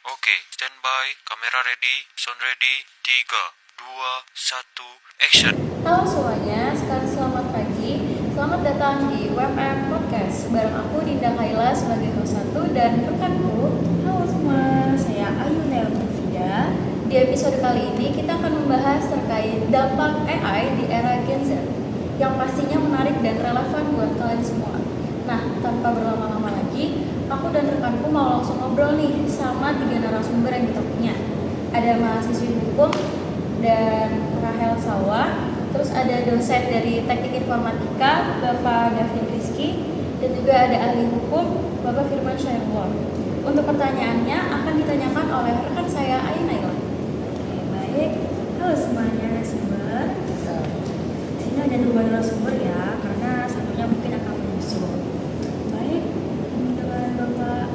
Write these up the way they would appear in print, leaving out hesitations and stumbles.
Oke, standby, kamera ready, sound ready, 3, 2, 1, action. Halo semuanya, selamat pagi. Selamat datang di WebM Podcast bareng aku Dinda Kaila sebagai host 1 dan rekanku. Halo semua, saya Ayu Nel Vida. Di episode kali ini kita akan membahas terkait dampak AI di era Gen Z yang pastinya menarik dan relevan buat kalian semua. Nah, tanpa berlama-lama lagi, aku dan rekanku mau langsung ngobrol nih sama 3 narasumber yang kita punya. Ada mahasiswi hukum dan Rahel Sawah, terus ada dosen dari Teknik Informatika Bapak Davin Rizky, dan juga ada ahli hukum Bapak Firman Syairullah. Untuk pertanyaannya akan ditanyakan oleh rekan saya Ayu Naila. Oke, baik. Halo semuanya narasumber. Di sini ada 2 narasumber ya, karena satunya mungkin akan menyusul. Baik, dengan Bapak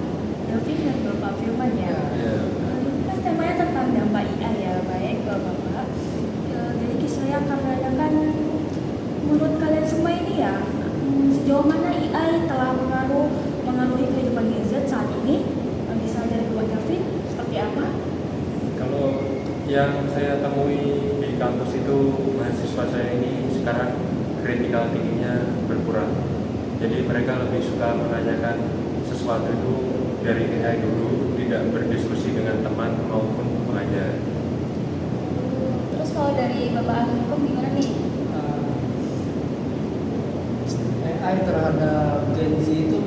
Davin dan Bapak Firman ya. Ini kan temanya tentang dampak IA ya, baik Bapak. Jadi saya akan menanyakan menurut kalian semua ini ya, sejauh mana AI telah mengaruhi kehidupan Gen Z saat ini? Bisa dari Bapak Davin seperti apa? Kalau yang saya temui di kampus itu mahasiswa saya ini sekarang critical thinkingnya berkurang. Jadi mereka lebih suka menanyakan sesuatu itu dari AI dulu, tidak berdiskusi dengan teman maupun pengajar. Terus kalau dari Bapak ahli hukum gimana nih? AI terhadap Gen Z itu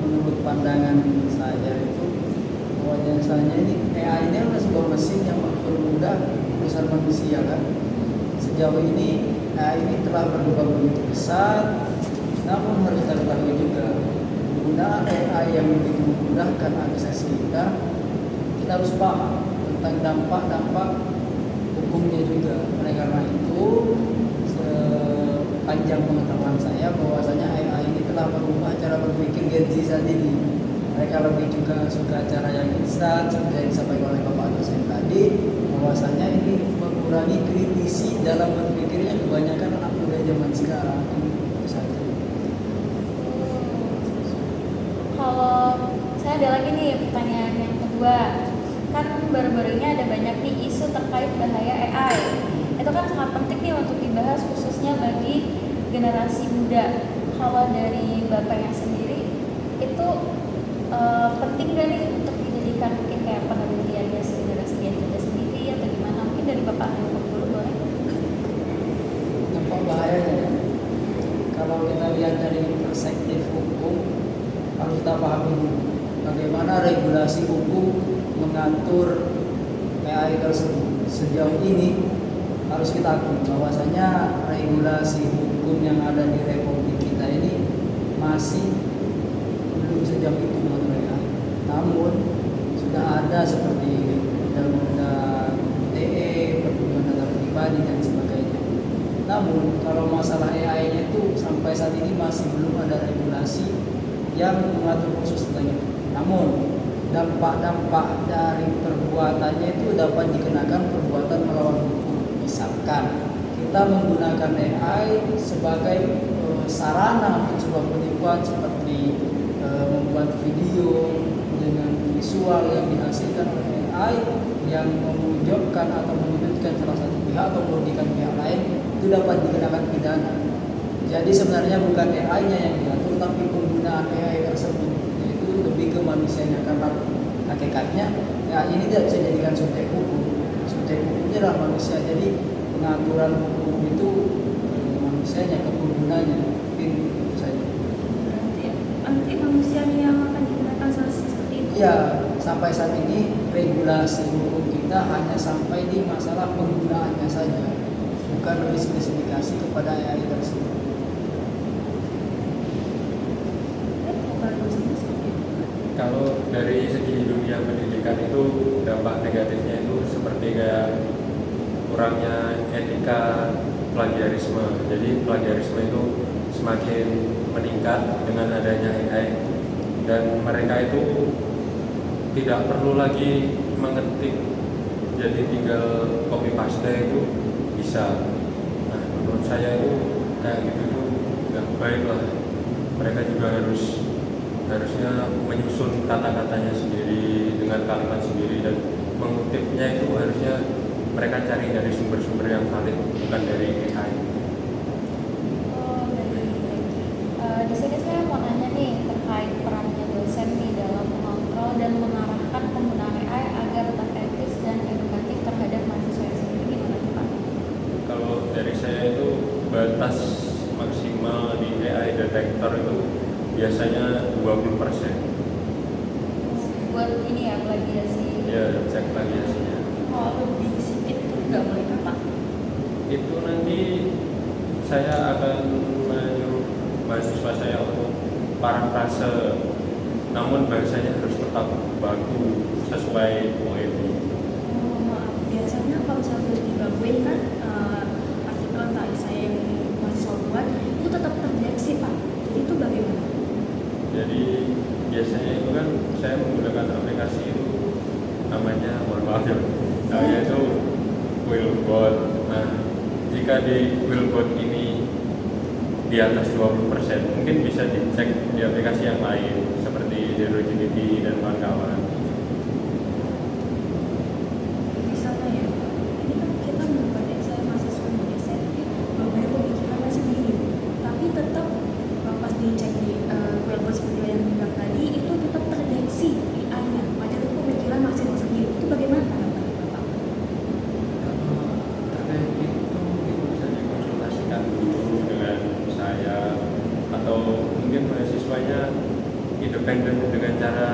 menurut pandangan saya itu bahwasanya ini AI ini adalah sebuah mesin yang mempermudah urusan manusia kan. Sejauh ini AI ini telah berkembang begitu besar, namun harus kita ketahui juga penggunaan AI yang begitu memudahkan akses kita harus paham tentang dampak-dampak hukumnya juga. Oleh karena itu sepanjang pengetahuan saya bahwasanya AI ini telah merubah cara berpikir Gen Z saat ini. Mereka lebih juga suka cara yang instan seperti yang disampaikan oleh Bapak dosen tadi, bahwasanya ini mengurangi kritisi dalam berpikirnya kebanyakan anak muda zaman sekarang. Itu saja. Kalau saya ada lagi nih pertanyaan yang kedua. Kan baru-baru ini ada banyak nih isu terkait bahaya AI. Itu kan sangat penting nih untuk dibahas khususnya bagi generasi muda. Kalau dari Bapaknya sendiri itu penting gak nih untuk dijadikan mungkin kayak penelitian generasi Gen Z sendiri atau gimana? Mungkin dari Bapak Hukum dulu boleh? Dampak bahayanya ya. Kalau kita lihat dari perspektif hukum, harus kita pahami dulu bagaimana regulasi hukum mengatur AI tersebut. Sejauh ini harus kita akui bahwasanya regulasi hukum yang ada di Republik kita ini masih belum sejauh itu mengatur AI. Namun sudah ada seperti undang-undang ITE, perlindungan data pribadi dan sebagainya. Namun kalau masalah AI-nya itu sampai saat ini masih belum ada regulasi yang mengatur khusus tentang itu. Namun dampak-dampak dari perbuatannya itu dapat dikenakan perbuatan melawan hukum. Misalkan kita menggunakan AI sebagai sarana untuk sebuah penipuan seperti membuat video dengan visual yang dihasilkan oleh AI yang memojokkan atau menyudutkan salah satu pihak atau merugikan pihak lain, itu dapat dikenakan pidana. Jadi sebenarnya bukan AI-nya yang diatur, tapi penggunaan AI tersebut, yaitu lebih ke manusianya. Karena hakikatnya AI ini tidak bisa dijadikan subjek hukum. Subjek hukumnya adalah manusia. Jadi pengaturan hukum itu manusianya, ke penggunanya. Mungkin itu saja. Nanti manusianya yang akan digunakan sanksi seperti itu? Ya, sampai saat ini regulasi hukum kita hanya sampai di masalah penggunaannya saja, bukan lebih spesifikasi kepada AI tersebut. Kalau dari segi dunia pendidikan itu dampak negatifnya itu seperti kayak kurangnya etika plagiarisme. Jadi plagiarisme itu semakin meningkat dengan adanya AI dan mereka itu tidak perlu lagi mengetik, jadi tinggal copy paste itu bisa. Nah, menurut saya itu kayak gitu itu nggak baik lah. Mereka juga harus harusnya menyusun kata-katanya sendiri dengan kalimat sendiri, dan mengutipnya itu harusnya mereka cari dari sumber-sumber yang valid, bukan dari AI. Oh, baik. Di sini saya mau nanya nih terkait perannya dosen nih dalam mengontrol dan mengarahkan penggunaan AI agar tetap etis dan edukatif terhadap mahasiswa sendiri, gimana tuh Pak? Kalau dari saya itu batas maksimal di AI detektor itu biasanya 20%. Buat ini ya plagiasi. Ya, cek plagiasinya. Kalau lebih sedikit itu nggak boleh kan Pak? Itu nanti saya akan menyuruh mahasiswa saya untuk parafrase, namun bahasanya harus tetap baku sesuai UEB. Oh, maaf. Biasanya kalau misalnya dibaguin kan artikel tadi saya yang mahasiswa buat itu tetap terdeteksi Pak. Jadi itu bagaimana? Jadi biasanya itu kan saya menggunakan aplikasi itu namanya, mohon maaf ya, namanya itu Willbot. Nah, jika di Willbot ini di atas 20%, mungkin bisa dicek di aplikasi yang lain seperti ZeroGPT dan kawan-kawan. Misalnya ya, ini kan kita bukan saya mahasiswa Indonesia, berbeda pemikirannya sendiri, tapi tetap pas dicek di website seperti yang bilang tadi itu tetap terdeteksi AI-nya, padahal itu pemikiran mahasiswa sendiri. Itu bagaimana Bapak? Kalau terkait itu mungkin bisa dikonsultasikan dulu dengan saya, atau mungkin mahasiswanya independen dengan cara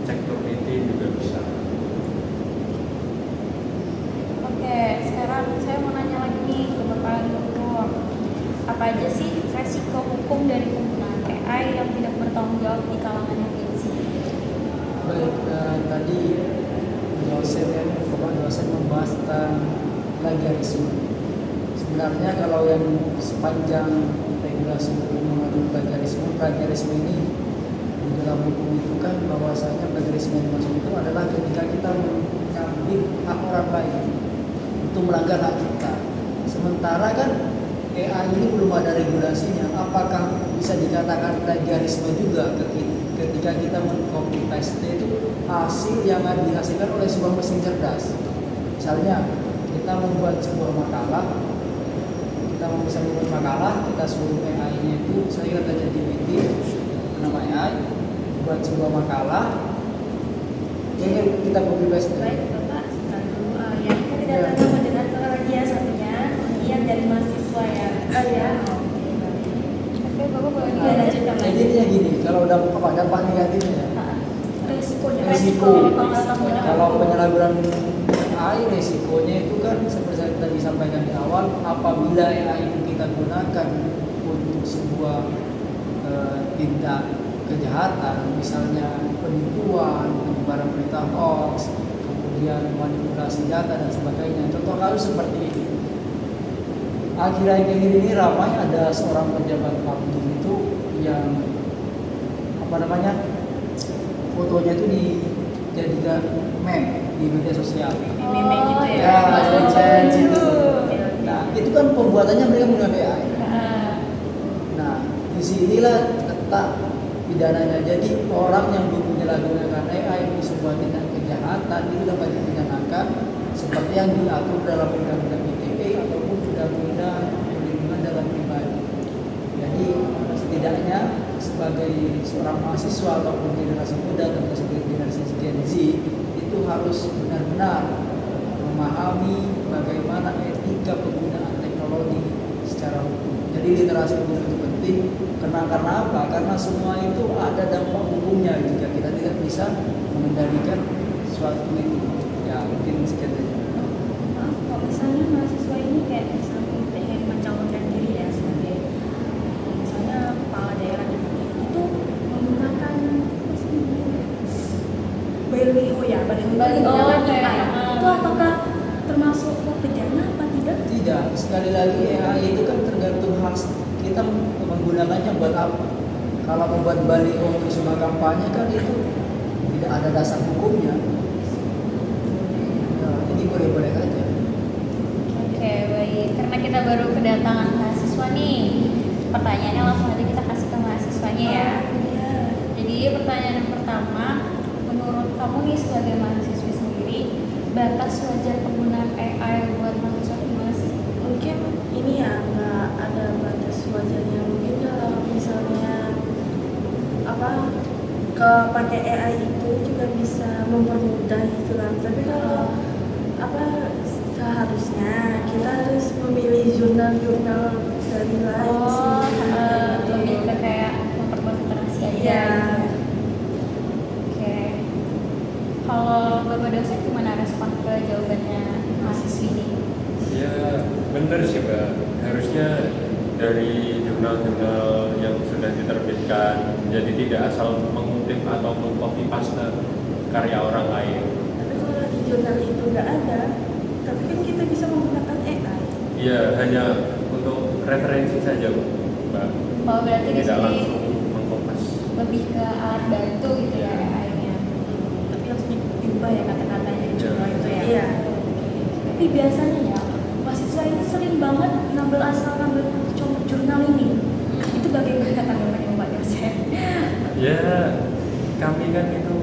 cek Turnitin juga bisa. Oke, sekarang saya mau nanya lagi nih ke Bapak Dokter. Apa aja sih resiko hukum dari penggunaan AI yang tidak bertanggung jawab di kalangan yang Gen Z? Baik, tadi Bapak dosen membahas tentang plagiarisme. Sebenarnya kalau yang sepanjang regulasi hukum mengatur plagiarisme ini di dalam hukum itu kan bahwasanya plagiarisme yang dimaksud itu adalah ketika kita mengambil hak orang lain, itu melanggar hak kita. Sementara kan AI ini belum ada regulasinya. Apakah bisa dikatakan plagiarisme juga ketika kita men-copy paste itu hasil yang dihasilkan oleh sebuah mesin cerdas? Misalnya kita membuat sebuah makalah, kita suruh AI-nya itu, saya kata ChatGPT, nama AI, buat sebuah makalah, jadi kita copy paste. Baik Bapak, sebentar dulu. Ya kita kedatangan mendengar lagi ya satunya, yang dari mahasiswa ya. Oh ya. Oke, Bapak boleh Iya, lanjutkan lagi. Jadi intinya gini, kalau udah dampak negatifnya ya, Resikonya. Resiko. Resikonya. kalau penyalahgunaan AI resikonya itu kan seperti yang tadi disampaikan di awal, apabila AI itu kita gunakan untuk sebuah tindak kejahatan, misalnya penipuan, penyebaran berita hoax, kemudian manipulasi data dan sebagainya. Contoh kasus seperti ini. Akhir-akhir ini ramai ada seorang pejabat publik itu yang fotonya itu dijadikan meme di media sosial. Meme gitu ya. Ya, challenge itu. Oke. Nah, itu kan pembuatannya mereka menggunakan AI. Nah, disinilah letak pidananya. Jadi orang yang menyalahgunakan AI untuk sebuah tindak kejahatan itu dapat dipidanakan seperti yang diatur dalam Undang-Undang ITE ataupun Undang-Undang Perlindungan Data Pribadi. Jadi setidaknya sebagai seorang mahasiswa ataupun generasi muda dan sebagai generasi Gen Z itu harus benar-benar memahami bagaimana etika penggunaan teknologi secara hukum. Jadi literasi hukum itu penting. Karena apa? Karena semua itu ada dampak hukumnya jika kita tidak bisa mengendalikan suatu itu. Ya mungkin sekian saja. Maaf, kalau misalnya mahasiswa ini kayak misalnya pengen mencalonkan diri ya sebagai misalnya kepala daerah gitu, itu menggunakan apa sih namanya? Baliho ya, baliho menggunakan kayak, AI. Itu apakah termasuk pidana apa tidak? Tidak, sekali lagi AI itu kan tergantung hak kita menggunakannya buat apa. Kalau membuat baliho untuk sebuah kampanye kan itu tidak ada dasar hukumnya. Ya, jadi boleh-boleh aja. Oke, baik. Karena kita baru kedatangan mahasiswa nih, pertanyaannya langsung aja kita kasih ke mahasiswanya ya. Iya. Jadi pertama, menurut kamu nih sebagai mahasiswi sendiri, batas wajar penggunaan AI buat mahasiswa itu gimana sih? Mungkin ini ya nggak ada batas wajarnya. Mungkin kalau misalnya apa ke pakai AI itu juga bisa mempermudah gitu kan. Tapi kalau apa seharusnya kita harus memilih jurnal-jurnal dari lain sih. Lebih ke kayak memperkuat literasi aja. Iya. Oke. Kalau Bapak dosen gimana respon ke jawabannya mahasiswi ini? Ya benar sih Mbak, harusnya dari jurnal-jurnal yang sudah diterbitkan, jadi tidak asal mengutip atau mengcopy paste karya orang lain. Tapi kalau di jurnal itu nggak ada, tapi kan kita bisa menggunakan AI. Iya, hanya untuk referensi saja Mbak, Oh berarti di tidak sini langsung mengkopas. lebih ke alat bantu gitu ya AI-nya. Tapi harus diubah ya kata-katanya di jurnal itu ya. Iya. Tapi biasanya ya mahasiswa ini sering banget ngambil jurnal ini. Itu bagaimana tanggapannya Mbak dosen? Ya, kami kan itu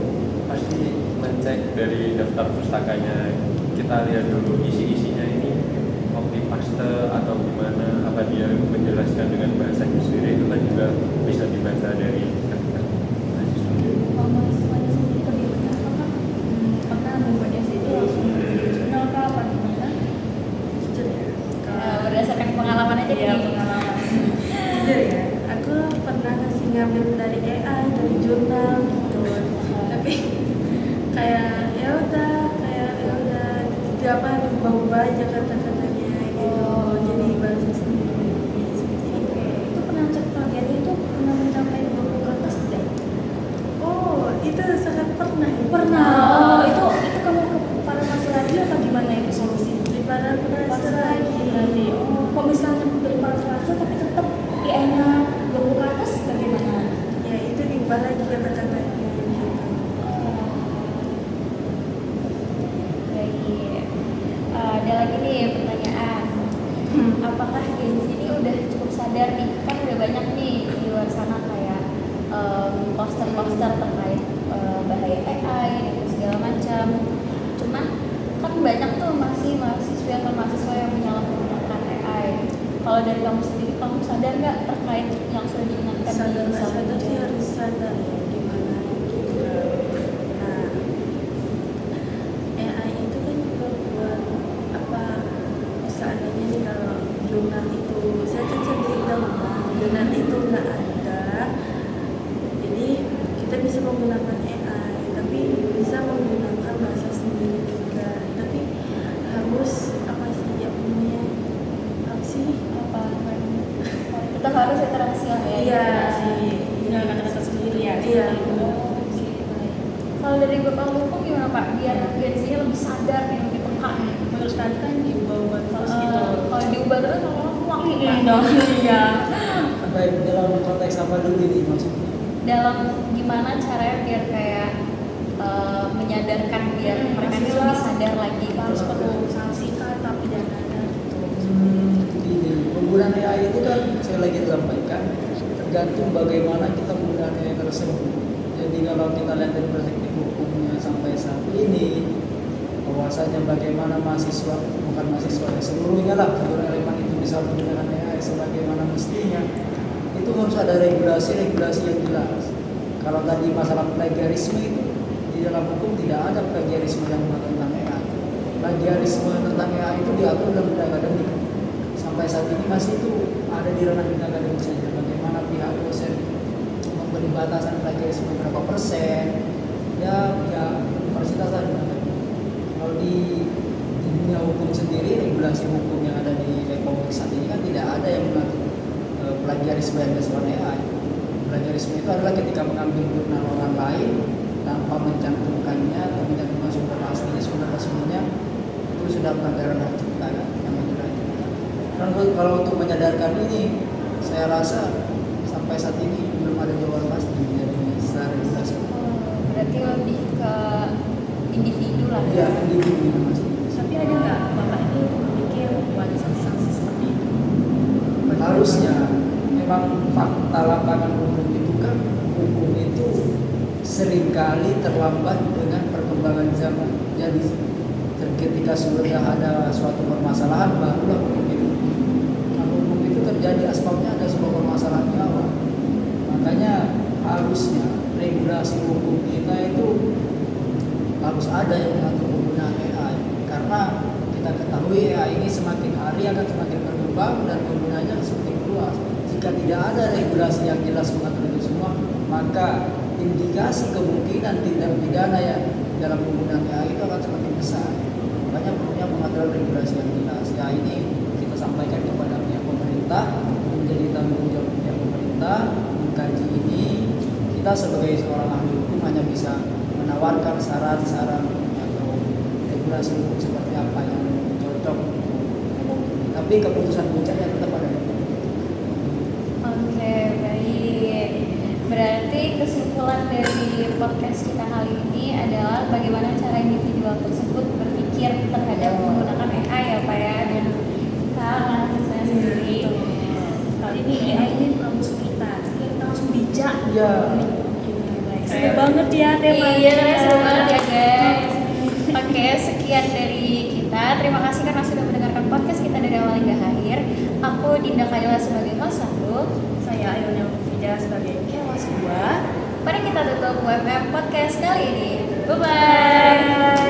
pasti mencek dari daftar pustakanya. Kita lihat dulu isi-isinya ini copy paste atau gimana, apa dia menjelaskan dengan bahasanya sendiri, itu kan juga bisa dibaca dari kata-kata mahasiswa. Kalau mahasiswanya sendiri lebih benar apa? Pernah membuatnya sendiri langsung di jurnal kah apa gimana? Jujur ya. Berdasarkan pengalaman aja Iya, nih. pengalaman. Jujur ya, aku pernah ngasih ngambil dari AI, dari jurnal gitu. Tapi kayak ya udah apa berubah aja kata-katanya gitu. Jadi bahasa sendiri seperti itu. Itu pernah cek plagiatnya itu pernah mencapai 20 ke atas tidak? Oh, itu sangat pernah. Ya? Pernah. Oh, itu kamu ke para masih lagi atau gimana itu solusi? Di para Pas lagi. berarti. Oh, kalau misalnya dari para tapi tetap AI-nya 20 ke atas bagaimana? Ya itu diubah lagi kata-katanya. Baik. Ada lagi nih pertanyaan. Apakah Gen Z ini udah cukup sadar nih? Kan udah banyak nih di luar sana kayak poster-poster terkait bahaya AI dan segala macam. Cuman kan banyak tuh masih mahasiswa atau mahasiswa yang menyalahgunakan AI. Kalau dari kamu sendiri, kamu sadar nggak terkait yang sudah diingatkan di Sadar salah sih harus sadar ya gimana gitu. Nah, AI itu kan juga buat apa seandainya nih kalau jurnal itu saya kan sendiri bilang jurnal itu nggak ada, jadi kita bisa menggunakan AI tapi bisa menggunakan bahasa sendiri juga, tapi harus apa sih ya namanya apa sih tetap harus literasi lah ya. iya literasi. iya kata-kata sendiri ya Iya. Oke. Kalau dari Bapak Hukum gimana Pak? Biar Gen Z lebih sadar nih, lebih peka nih. Menurut tadi kan diubah terus gitu. Kalau diubah terus orang muak nih Pak. Iya. Baik, dalam konteks apa dulu ini maksudnya? Dalam gimana caranya biar kayak menyadarkan biar mereka ini lebih sadar lagi Harus gitu. perlu sanksi kata pidananya gitu. Ini penggunaan AI itu kan saya lagi sampaikan tergantung bagaimana kita menggunakan AI tersebut. Jadi kalau kita lihat dari perspektif hukumnya sampai saat ini, bahwasanya bagaimana mahasiswa, bukan mahasiswa ya, seluruhnya lah, seluruh elemen itu bisa menggunakan AI sebagaimana mestinya, itu harus ada regulasi-regulasi yang jelas. Kalau tadi masalah plagiarisme itu di dalam hukum tidak ada plagiarisme yang tentang AI. Plagiarisme tentang AI itu diatur dalam undang akademik. Sampai saat ini masih itu ada di ranah undang akademik saja. Bagaimana pihak dosen memberi batasan plagiarisme berapa persen, ya universitas ada. Kalau di dunia hukum sendiri, regulasi hukum yang ada di Republik saat ini kan tidak ada yang mengatur plagiarisme yang berdasarkan AI. Plagiarisme itu adalah ketika mengambil jurnal orang lain tanpa mencantumkannya atau mencantumkan sumber aslinya, itu sudah pelanggaran hak cipta kan, namanya juga. Dan kalau untuk menyadarkan ini, saya rasa sampai saat ini belum ada jawaban pasti dari secara regulasi. Berarti lebih ke individu lah Ya, individu masih. Tapi ada nggak bapak ini berpikir buat sanksi-sanksi seperti itu? Harusnya memang fakta lapangan hukum itu kan, hukum itu seringkali terlambat dengan perkembangan zaman. Jadi ketika sudah ada suatu permasalahan barulah hukum itu. Kalau hukum itu terjadi asbabnya ada sebuah permasalahan di awal. Makanya harusnya regulasi hukum kita itu harus ada yang mengatur penggunaan AI, karena kita ketahui AI ini semakin hari akan semakin berkembang dan penggunanya semakin luas. Jika tidak ada regulasi yang jelas mengatur itu semua, maka indikasi kemungkinan tindak pidana yang dalam penggunaan AI itu akan semakin besar. Makanya perlunya pengaturan regulasi yang jelas. Ya, ini kita sampaikan kepada pihak pemerintah, menjadi tanggung jawab pihak pemerintah mengkaji ini. Kita sebagai seorang ahli hukum hanya bisa menawarkan saran-saran atau regulasi hukum seperti apa yang cocok. Tapi keputusan puncaknya tetap ada di pemerintah. Oke, baik. Berarti kesimpulan dari podcast kita kali ini adalah bagaimana cara individual tersebut berpikir terhadap menggunakan AI ya Pak ya, dan kita mengatur saya sendiri. Kali ini AI ini kampus kita, jadi kita harus bijak. Iya. Seru banget ya temanya. Iya, seru banget ya guys. Oke, sekian dari kita. Terima kasih karena sudah mendengarkan podcast kita dari awal hingga akhir. Aku Dinda Kaila sebagai host 1. Saya Ayunia Fida sebagai kelas 2. Mari kita tutup WMM podcast kali ini. Bye-bye.